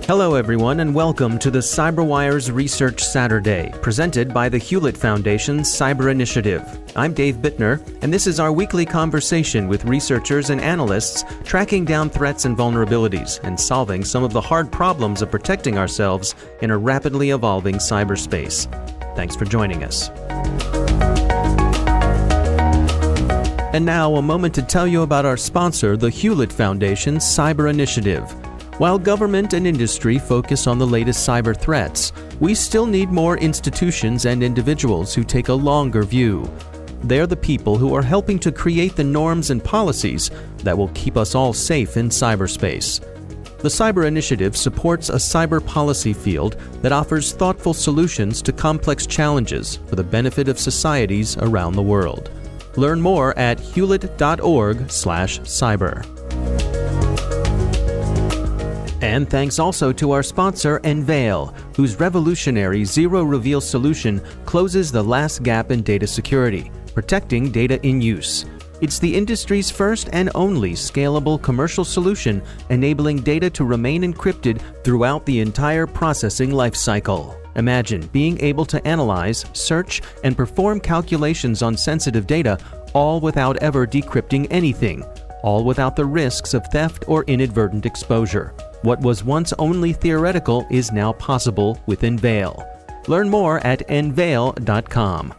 Hello everyone and welcome to the CyberWire's Research Saturday, presented by the Hewlett Foundation's Cyber Initiative. I'm Dave Bittner, and this is our weekly conversation with researchers and analysts tracking down threats and vulnerabilities and solving some of the hard problems of protecting ourselves in a rapidly evolving cyberspace. Thanks for joining us. And now a moment to tell you about our sponsor, the Hewlett Foundation's Cyber Initiative. While government and industry focus on the latest cyber threats, we still need more institutions and individuals who take a longer view. They're the people who are helping to create the norms and policies that will keep us all safe in cyberspace. The Cyber Initiative supports a cyber policy field that offers thoughtful solutions to complex challenges for the benefit of societies around the world. Learn more at hewlett.org/cyber. And thanks also to our sponsor, Enveil, whose revolutionary zero-reveal solution closes the last gap in data security, protecting data in use. It's the industry's first and only scalable commercial solution enabling data to remain encrypted throughout the entire processing lifecycle. Imagine being able to analyze, search, and perform calculations on sensitive data, all without ever decrypting anything, all without the risks of theft or inadvertent exposure. What was once only theoretical is now possible with Enveil. Learn more at enveil.com.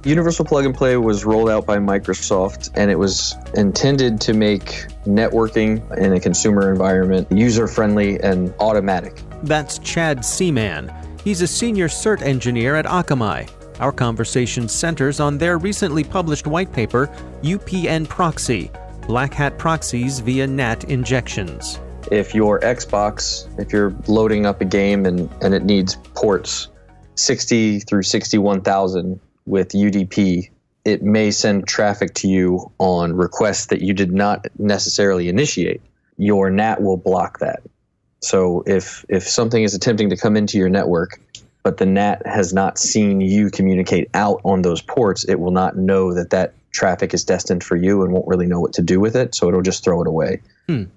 Universal Plug and Play was rolled out by Microsoft, and it was intended to make networking in a consumer environment user-friendly and automatic. That's Chad Seaman. He's a senior CERT engineer at Akamai. Our conversation centers on their recently published white paper, UPnProxy, Blackhat proxies via NAT Injections. If your Xbox, if you're loading up a game and it needs ports 60 through 61,000 with UDP, it may send traffic to you on requests that you did not necessarily initiate. Your NAT will block that. So if something is attempting to come into your network, but the NAT has not seen you communicate out on those ports, it will not know that traffic is destined for you and won't really know what to do with it, so it'll just throw it away.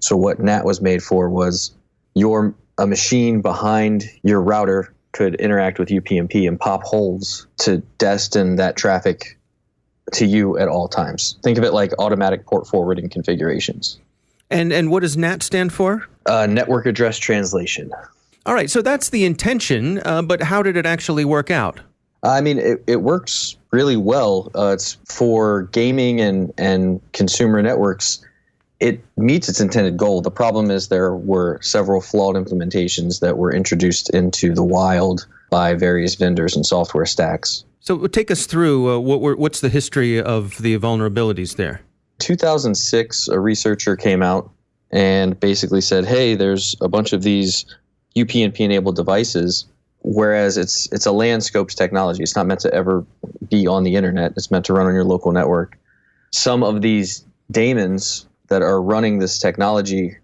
So what NAT was made for was a machine behind your router could interact with UPnP and pop holes to destine that traffic to you at all times. Think of it like automatic port forwarding configurations. And what does NAT stand for? Network Address Translation. All right, so that's the intention, but how did it actually work out? I mean, it works really well. It's for gaming and consumer networks. It meets its intended goal. The problem is there were several flawed implementations that were introduced into the wild by various vendors and software stacks. So take us through what's the history of the vulnerabilities there? 2006, a researcher came out and basically said, hey, there's a bunch of these UPnP-enabled devices. Whereas it's a LAN scopes technology. It's not meant to ever be on the internet. It's meant to run on your local network. Some of these daemons that are running this technology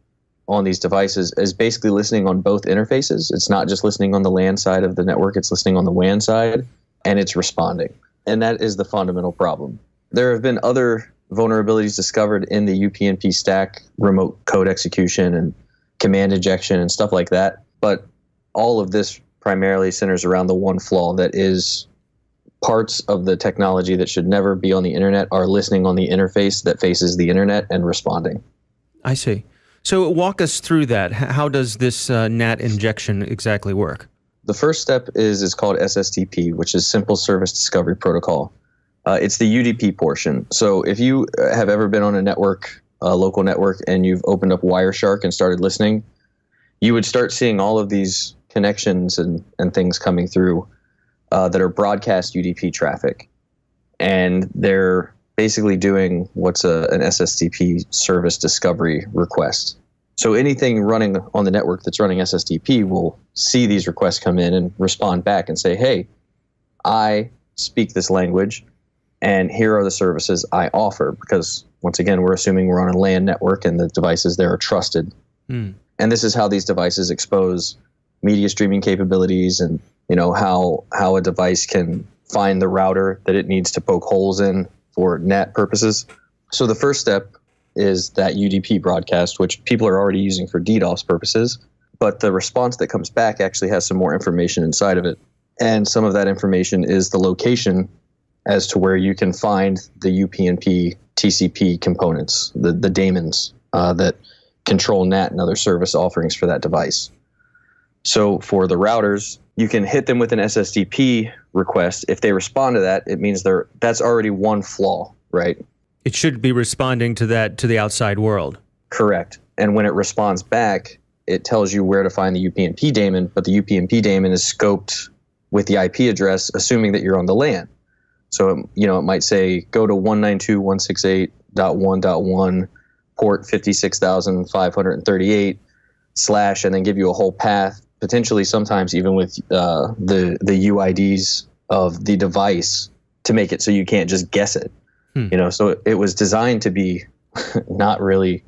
on these devices is basically listening on both interfaces. It's not just listening on the LAN side of the network. It's listening on the WAN side, and it's responding. And that is the fundamental problem. There have been other vulnerabilities discovered in the UPnP stack, remote code execution and command injection and stuff like that. But all of this primarily centers around the one flaw that is parts of the technology that should never be on the internet are listening on the interface that faces the internet and responding. I see. So walk us through that. How does this NAT injection exactly work? The first step is called SSTP, which is Simple Service Discovery Protocol. It's the UDP portion. So if you have ever been on a network, a local network, and you've opened up Wireshark and started listening, you would start seeing all of these connections and things coming through that are broadcast UDP traffic. And they're basically doing what's an SSTP service discovery request. So anything running on the network that's running SSTP will see these requests come in and respond back and say, hey, I speak this language, and here are the services I offer. Because once again, we're assuming we're on a LAN network and the devices there are trusted. And this is how these devices expose media streaming capabilities and how a device can find the router that it needs to poke holes in for NAT purposes. So the first step is that UDP broadcast, which people are already using for DDoS purposes. But the response that comes back actually has some more information inside of it. And some of that information is the location as to where you can find the UPnP TCP components, the daemons that control NAT and other service offerings for that device. So for the routers, you can hit them with an SSDP request. If they respond to that, it means that's already one flaw, right? It should be responding to that to the outside world. Correct. And when it responds back, it tells you where to find the UPnP daemon, but the UPnP daemon is scoped with the IP address, assuming that you're on the LAN. So, it might say go to 192.168.1.1, port 56,538 / and then give you a whole path, potentially sometimes even with the UIDs of the device to make it so you can't just guess it. So it was designed to be not really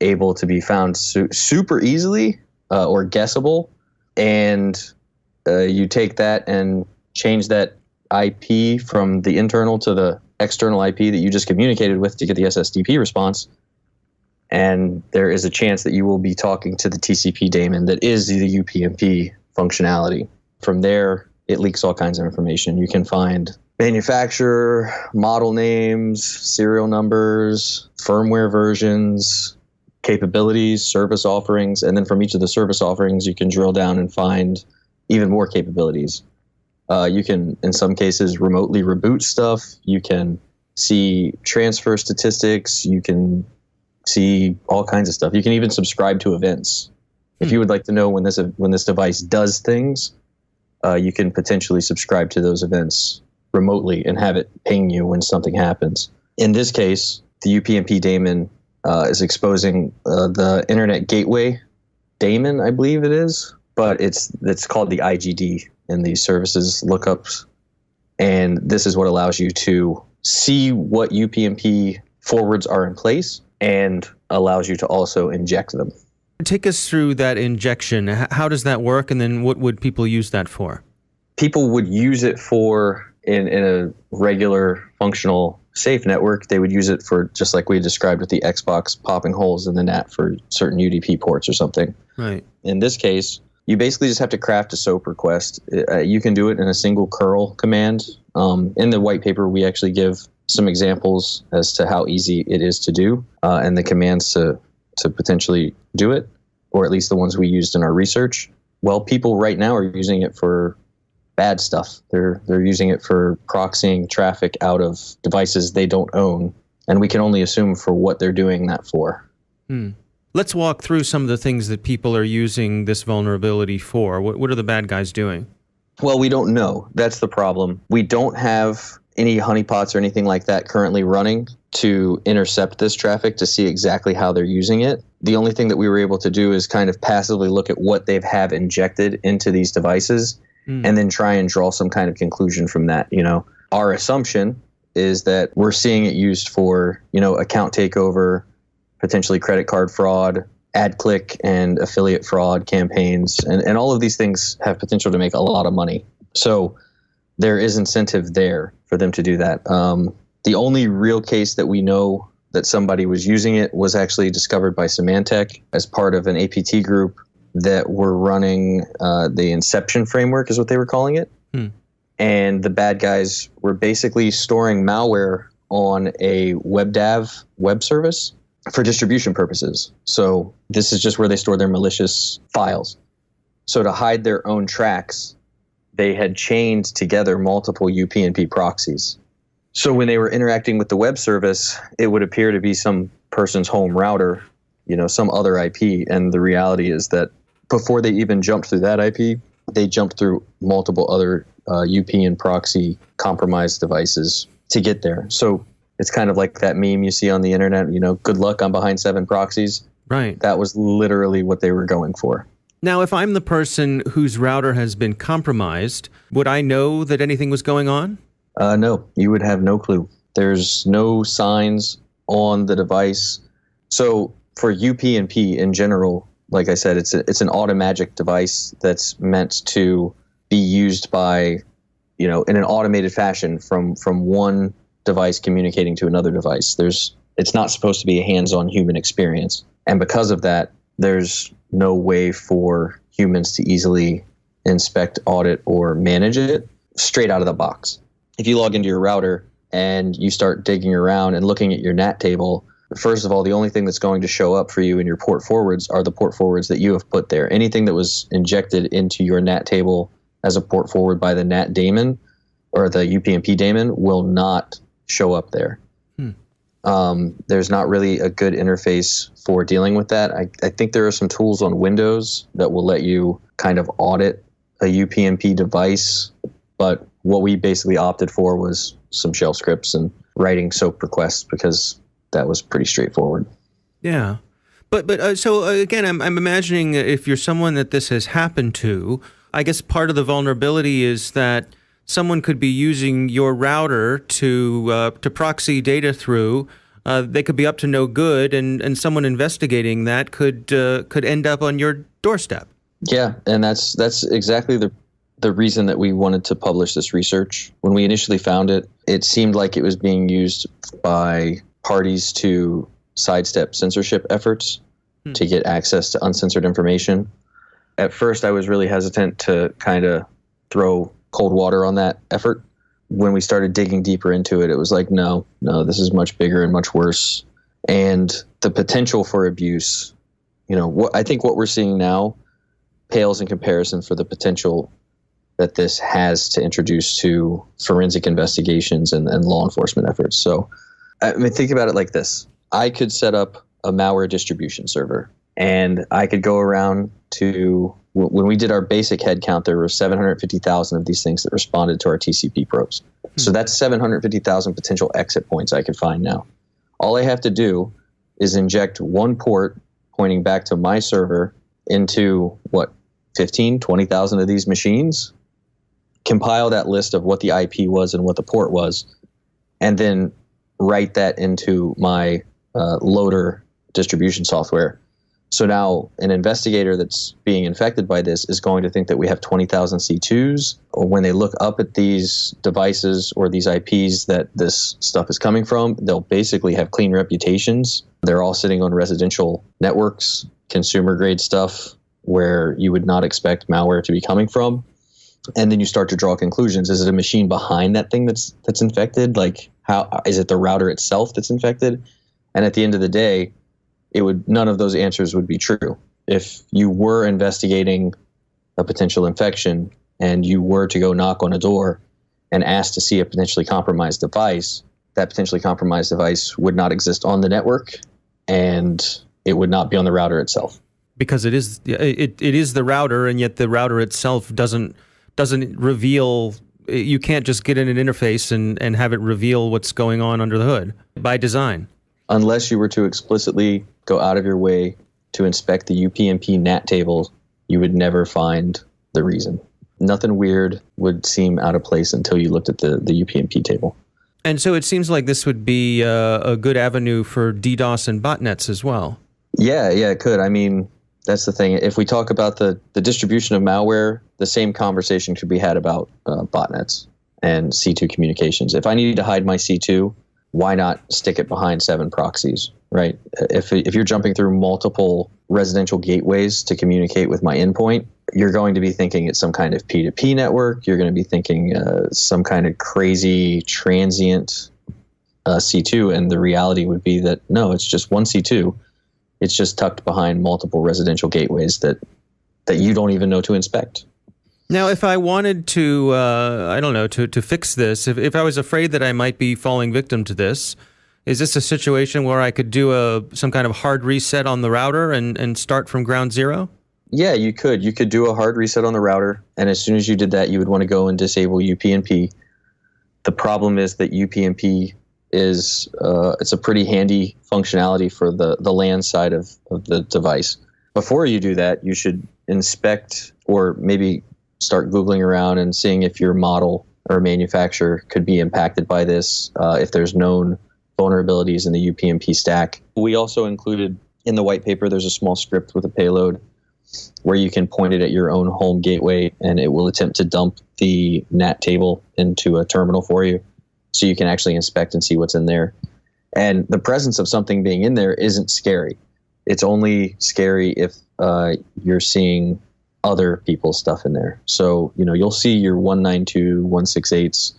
able to be found super easily or guessable. And you take that and change that IP from the internal to the external IP that you just communicated with to get the SSDP response. And there is a chance that you will be talking to the TCP daemon that is the UPnP functionality. From there, it leaks all kinds of information. You can find manufacturer, model names, serial numbers, firmware versions, capabilities, service offerings, and then from each of the service offerings, you can drill down and find even more capabilities. You can, in some cases, remotely reboot stuff. You can see transfer statistics. You can see all kinds of stuff. You can even subscribe to events. If you would like to know when this device does things, you can potentially subscribe to those events remotely and have it ping you when something happens. In this case, the UPnP daemon is exposing the Internet Gateway daemon, I believe it is, but it's called the IGD in these services lookups. And this is what allows you to see what UPnP forwards are in place and allows you to also inject them. Take us through that injection. How does that work? And then what would people use that for? People would use it for, in a regular functional safe network, they would use it for, just like we described with the Xbox popping holes in the NAT for certain UDP ports or something. Right. In this case, you basically just have to craft a SOAP request. You can do it in a single curl command. In the white paper, we actually give some examples as to how easy it is to do and the commands to potentially do it, or at least the ones we used in our research. Well, people right now are using it for bad stuff. They're using it for proxying traffic out of devices they don't own, and we can only assume for what they're doing that for. Let's walk through some of the things that people are using this vulnerability for. What are the bad guys doing? Well, we don't know. That's the problem. We don't have any honeypots or anything like that currently running to intercept this traffic to see exactly how they're using it. The only thing that we were able to do is kind of passively look at what they have injected into these devices and then try and draw some kind of conclusion from that. Our assumption is that we're seeing it used for, account takeover, potentially credit card fraud, ad click and affiliate fraud campaigns, and all of these things have potential to make a lot of money. So there is incentive there for them to do that. The only real case that we know that somebody was using it was actually discovered by Symantec as part of an APT group that were running the Inception framework is what they were calling it. And the bad guys were basically storing malware on a WebDAV web service for distribution purposes. So this is just where they store their malicious files. So to hide their own tracks, they had chained together multiple UPnP proxies. So when they were interacting with the web service, it would appear to be some person's home router, some other IP. And the reality is that before they even jumped through that IP, they jumped through multiple other UPnProxy compromised devices to get there. So it's kind of like that meme you see on the internet, good luck, I'm behind 7 proxies. Right. That was literally what they were going for. Now, if I'm the person whose router has been compromised, would I know that anything was going on? No, you would have no clue. There's no signs on the device. So for UPnP in general, like I said, it's an automagic device that's meant to be used by, in an automated fashion from one device communicating to another device. It's not supposed to be a hands-on human experience. And because of that, there's no way for humans to easily inspect, audit, or manage it straight out of the box. If you log into your router and you start digging around and looking at your NAT table, first of all, the only thing that's going to show up for you in your port forwards are the port forwards that you have put there. Anything that was injected into your NAT table as a port forward by the NAT daemon or the UPnP daemon will not show up there. There's not really a good interface for dealing with that. I think there are some tools on Windows that will let you kind of audit a UPnP device, but what we basically opted for was some shell scripts and writing SOAP requests because that was pretty straightforward. Yeah. But so again, I'm imagining if you're someone that this has happened to, I guess part of the vulnerability is that someone could be using your router to proxy data through. They could be up to no good, and someone investigating that could end up on your doorstep. Yeah, and that's exactly the reason that we wanted to publish this research. When we initially found it, it seemed like it was being used by parties to sidestep censorship efforts to get access to uncensored information. At first, I was really hesitant to kind of throw cold water on that effort. When we started digging deeper into it, it was like, no, this is much bigger and much worse. And the potential for abuse, I think what we're seeing now pales in comparison for the potential that this has to introduce to forensic investigations and law enforcement efforts. So, I mean, think about it like this. I could set up a malware distribution server, and I could go around to, when we did our basic head count, there were 750,000 of these things that responded to our TCP probes. So that's 750,000 potential exit points I could find now. All I have to do is inject one port pointing back to my server into, 20,000 of these machines, compile that list of what the IP was and what the port was, and then write that into my loader distribution software. So now an investigator that's being infected by this is going to think that we have 20,000 C2s, or when they look up at these devices or these IPs that this stuff is coming from, they'll basically have clean reputations. They're all sitting on residential networks, consumer grade stuff where you would not expect malware to be coming from. And then you start to draw conclusions. Is it a machine behind that thing that's infected? Like, how is it the router itself that's infected? And at the end of the day, none of those answers would be true. If you were investigating a potential infection and you were to go knock on a door and ask to see a potentially compromised device, that potentially compromised device would not exist on the network, and it would not be on the router itself. Because it is the router, and yet the router itself doesn't reveal. You can't just get in an interface and have it reveal what's going on under the hood by design. Unless you were to explicitly go out of your way to inspect the UPnP NAT table, you would never find the reason. Nothing weird would seem out of place until you looked at the UPnP table. And so it seems like this would be a good avenue for DDoS and botnets as well. Yeah, it could. I mean, that's the thing. If we talk about the distribution of malware, the same conversation could be had about botnets and C2 communications. If I needed to hide my C2, why not stick it behind 7 proxies, right? If you're jumping through multiple residential gateways to communicate with my endpoint, you're going to be thinking it's some kind of P2P network. You're going to be thinking some kind of crazy transient C2, and the reality would be that, no, it's just one C2. It's just tucked behind multiple residential gateways that you don't even know to inspect. Now, if I wanted to, to fix this, if I was afraid that I might be falling victim to this, is this a situation where I could do some kind of hard reset on the router and start from ground zero? Yeah, you could. You could do a hard reset on the router, and as soon as you did that, you would want to go and disable UPnP. The problem is that UPnP is it's a pretty handy functionality for the LAN side of the device. Before you do that, you should inspect or maybe start Googling around and seeing if your model or manufacturer could be impacted by this, if there's known vulnerabilities in the UPnP stack. We also included in the white paper, there's a small script with a payload where you can point it at your own home gateway, and it will attempt to dump the NAT table into a terminal for you, so you can actually inspect and see what's in there. And the presence of something being in there isn't scary. It's only scary if you're seeing other people's stuff in there. So, you'll see your 192.168s,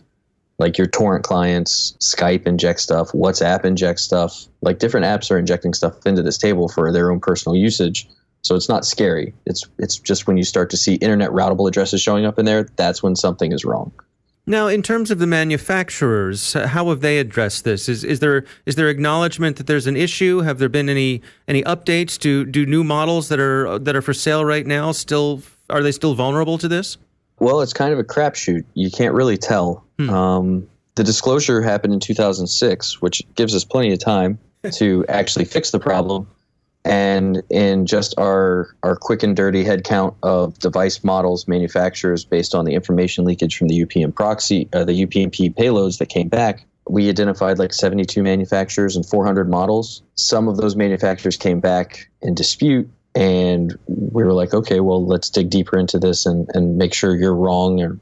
like your torrent clients, Skype injects stuff, WhatsApp injects stuff, like different apps are injecting stuff into this table for their own personal usage. So it's not scary. It's just when you start to see internet routable addresses showing up in there, that's when something is wrong. Now, in terms of the manufacturers, how have they addressed this? Is there acknowledgement that there's an issue? Have there been any updates? Do new models that are for sale right now are they still vulnerable to this? Well, it's kind of a crapshoot. You can't really tell. The disclosure happened in 2006, which gives us plenty of time to actually fix the problem. And in just our quick and dirty head count of device models, manufacturers, based on the information leakage from the UPnProxy, the UPnP payloads that came back, we identified like 72 manufacturers and 400 models. Some of those manufacturers came back in dispute, and we were like, okay, well, let's dig deeper into this and make sure you're wrong or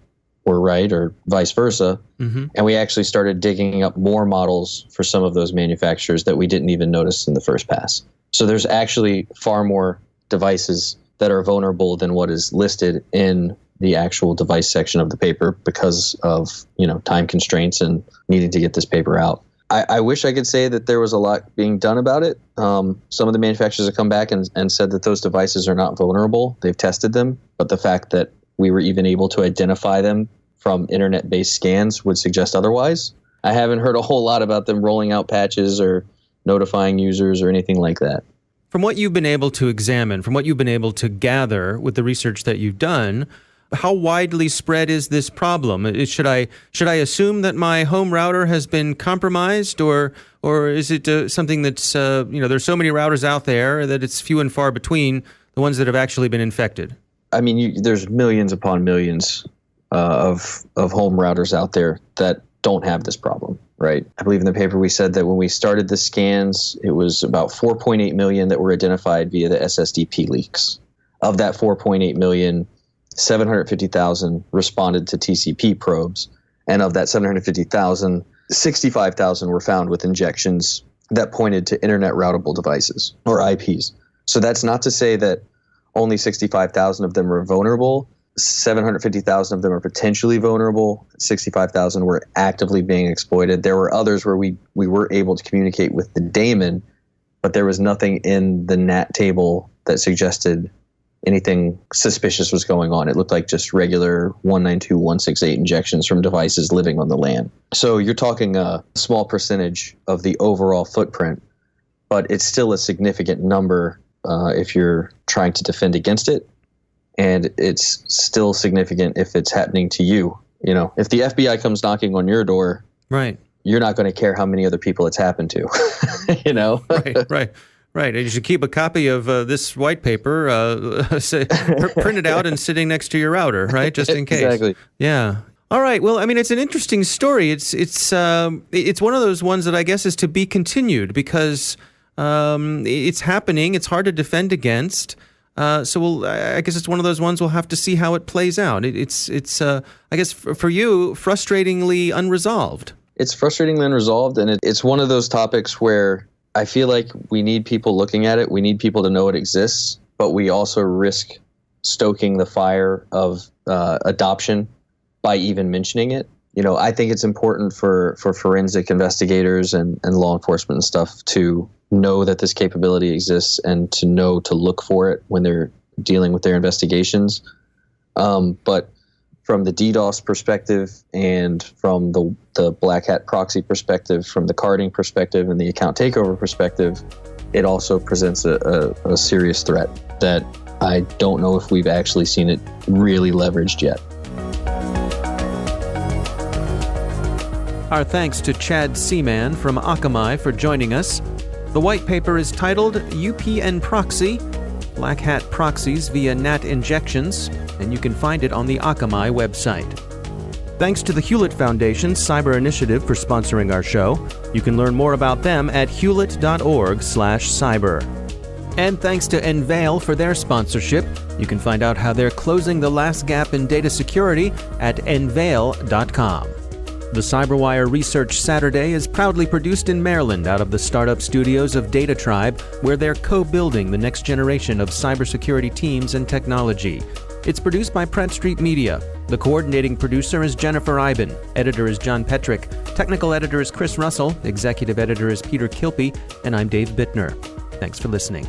we're right, or vice versa. Mm-hmm. And we actually started digging up more models for some of those manufacturers that we didn't even notice in the first pass. So there's actually far more devices that are vulnerable than what is listed in the actual device section of the paper because of, time constraints and needing to get this paper out. I wish I could say that there was a lot being done about it. Some of the manufacturers have come back and said that those devices are not vulnerable. They've tested them, but the fact that we were even able to identify them from internet-based scans would suggest otherwise. I haven't heard a whole lot about them rolling out patches or notifying users or anything like that. From what you've been able to examine, from what you've been able to gather with the research that you've done, how widely spread is this problem? Should I assume that my home router has been compromised, or is it something that's there's so many routers out there that it's few and far between the ones that have actually been infected? I mean, there's millions upon millions of home routers out there that don't have this problem, right? I believe in the paper we said that when we started the scans, it was about 4.8 million that were identified via the SSDP leaks. Of that 4.8 million, 750,000 responded to TCP probes. And of that 750,000, 65,000 were found with injections that pointed to internet routable devices or IPs. So that's not to say that only 65,000 of them are vulnerable. 750,000 of them are potentially vulnerable. 65,000 were actively being exploited. There were others where we were able to communicate with the daemon, but there was nothing in the NAT table that suggested anything suspicious was going on. It looked like just regular 192.168 injections from devices living on the LAN. So you're talking a small percentage of the overall footprint, but it's still a significant number if you're trying to defend against it. And it's still significant if it's happening to you. If the FBI comes knocking on your door, right, you're not going to care how many other people it's happened to. Right. You should keep a copy of this white paper printed out and sitting next to your router, right, just in case. Exactly. Yeah. All right. Well, I mean, it's an interesting story. It's one of those ones that I guess is to be continued because it's happening. It's hard to defend against. So I guess it's one of those ones we'll have to see how it plays out. It's I guess for you, frustratingly unresolved. It's frustratingly unresolved, and it's one of those topics where I feel like we need people looking at it. We need people to know it exists, but we also risk stoking the fire of adoption by even mentioning it. I think it's important for forensic investigators and law enforcement and stuff to know that this capability exists and to know to look for it when they're dealing with their investigations. But from the DDoS perspective and from the Blackhat proxy perspective, from the carding perspective and the account takeover perspective, it also presents a serious threat that I don't know if we've actually seen it really leveraged yet. Our thanks to Chad Seaman from Akamai for joining us. The white paper is titled UPnProxy, Blackhat Proxies via NAT Injections, and you can find it on the Akamai website. Thanks to the Hewlett Foundation's Cyber Initiative for sponsoring our show. You can learn more about them at hewlett.org/cyber. And thanks to Enveil for their sponsorship. You can find out how they're closing the last gap in data security at enveil.com. The CyberWire Research Saturday is proudly produced in Maryland out of the startup studios of Data Tribe, where they're co-building the next generation of cybersecurity teams and technology. It's produced by Pratt Street Media. The coordinating producer is Jennifer Iben. Editor is John Petrick. Technical editor is Chris Russell. Executive editor is Peter Kilpie. And I'm Dave Bittner. Thanks for listening.